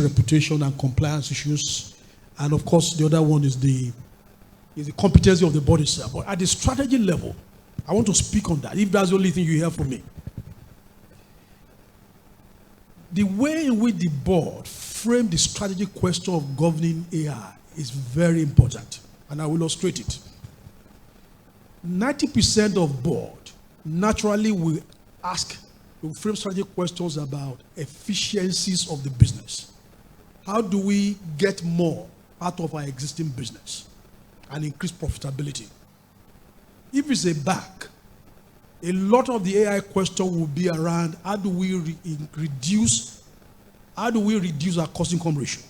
reputation and compliance issues, and of course the other one is the competency of the board itself. But at the strategy level, I want to speak on that, if that's the only thing you hear from me. The way in which the board framed the strategic question of governing AI is very important, and I will illustrate it. 90% of board naturally will frame strategic questions about efficiencies of the business. How do we get more out of our existing business and increase profitability? If it's a bank, a lot of the AI question will be around how do we reduce our cost-income ratio,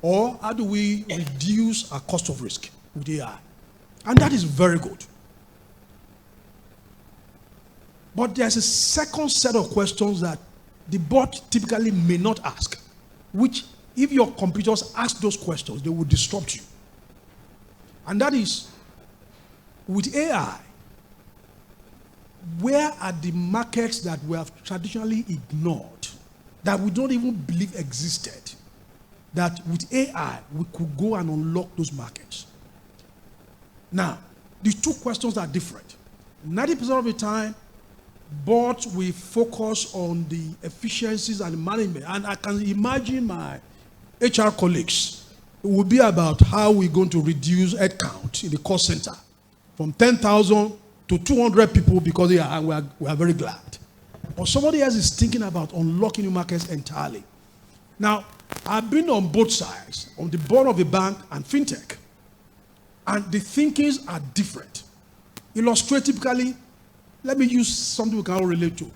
or how do we reduce our cost of risk with AI? And that is very good. But there's a second set of questions that the board typically may not ask, which if your competitors ask those questions, they will disrupt you. And that is, with AI, where are the markets that we have traditionally ignored, that we don't even believe existed, that with AI, we could go and unlock those markets? Now, these two questions are different. 90% of the time, boards will focus on the efficiencies and management. And I can imagine my HR colleagues, it will be about how we're going to reduce headcount in the call center from 10,000 to 200 people because we are very glad. But somebody else is thinking about unlocking new markets entirely. Now, I've been on both sides, on the board of a bank and fintech. And the thinkings are different. Illustratively, let me use something we can all relate to.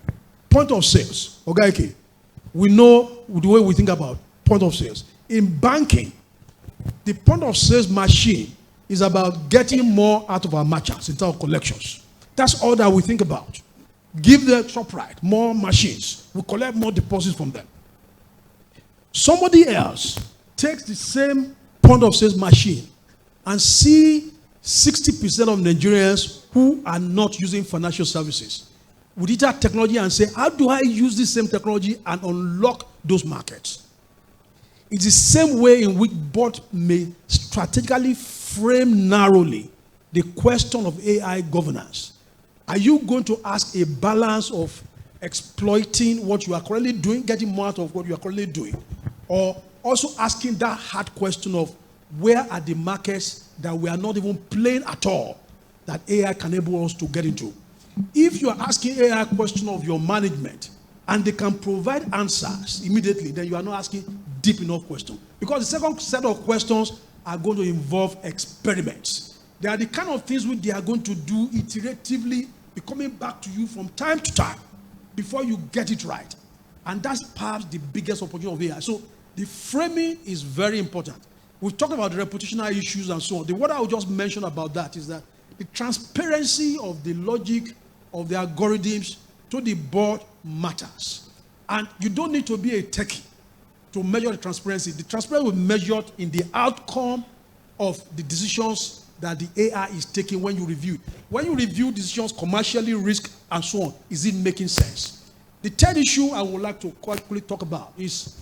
Point of sales. Okay, we know the way we think about point of sales. In banking, the point of sales machine is about getting more out of our merchants in terms of collections. That's all that we think about. Give the ShopRite more machines. We collect more deposits from them. Somebody else takes the same point of sales machine and see 60% of Nigerians who are not using financial services with digital technology and say, how do I use this same technology and unlock those markets? It's the same way in which board may strategically frame narrowly the question of AI governance. Are you going to ask a balance of exploiting what you are currently doing, getting more out of what you are currently doing, or also asking that hard question of where are the markets that we are not even playing at all that AI can enable us to get into? If you are asking AI a question of your management and they can provide answers immediately, then you are not asking deep enough questions. Because the second set of questions are going to involve experiments. They are the kind of things which they are going to do iteratively, be coming back to you from time to time before you get it right. And that's perhaps the biggest opportunity of AI. So the framing is very important. We've talked about the reputational issues and so on. What I will just mention about that is that the transparency of the logic of the algorithms to the board matters. And you don't need to be a techie to measure the transparency. The transparency will be measured in the outcome of the decisions that the AI is taking when you review it. When you review decisions commercially, risk, and so on, is it making sense? The third issue I would like to quickly talk about is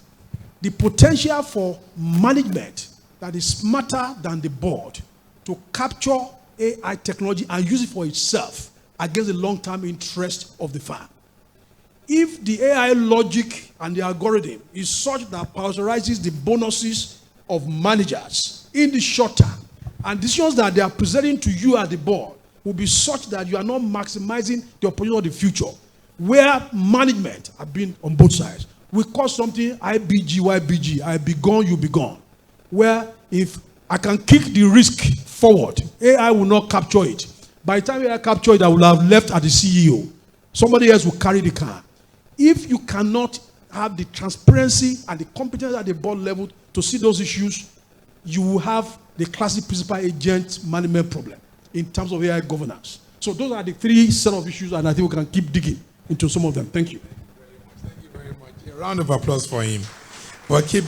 the potential for management that is smarter than the board to capture AI technology and use it for itself against the long-term interest of the firm. If the AI logic and the algorithm is such that prioritizes the bonuses of managers in the short term, and decisions that they are presenting to you at the board will be such that you are not maximizing the opportunity of the future, where management have been on both sides. We call something IBG, YBG, I be gone, you be gone. Where if I can kick the risk forward, AI will not capture it. By the time AI capture it, I will have left at the CEO. Somebody else will carry the car. If you cannot have the transparency and the competence at the board level to see those issues, you will have the classic principal agent management problem in terms of AI governance. So those are the three set of issues, and I think we can keep digging into some of them. Thank you. Thank you very much. A round of applause for him. But keep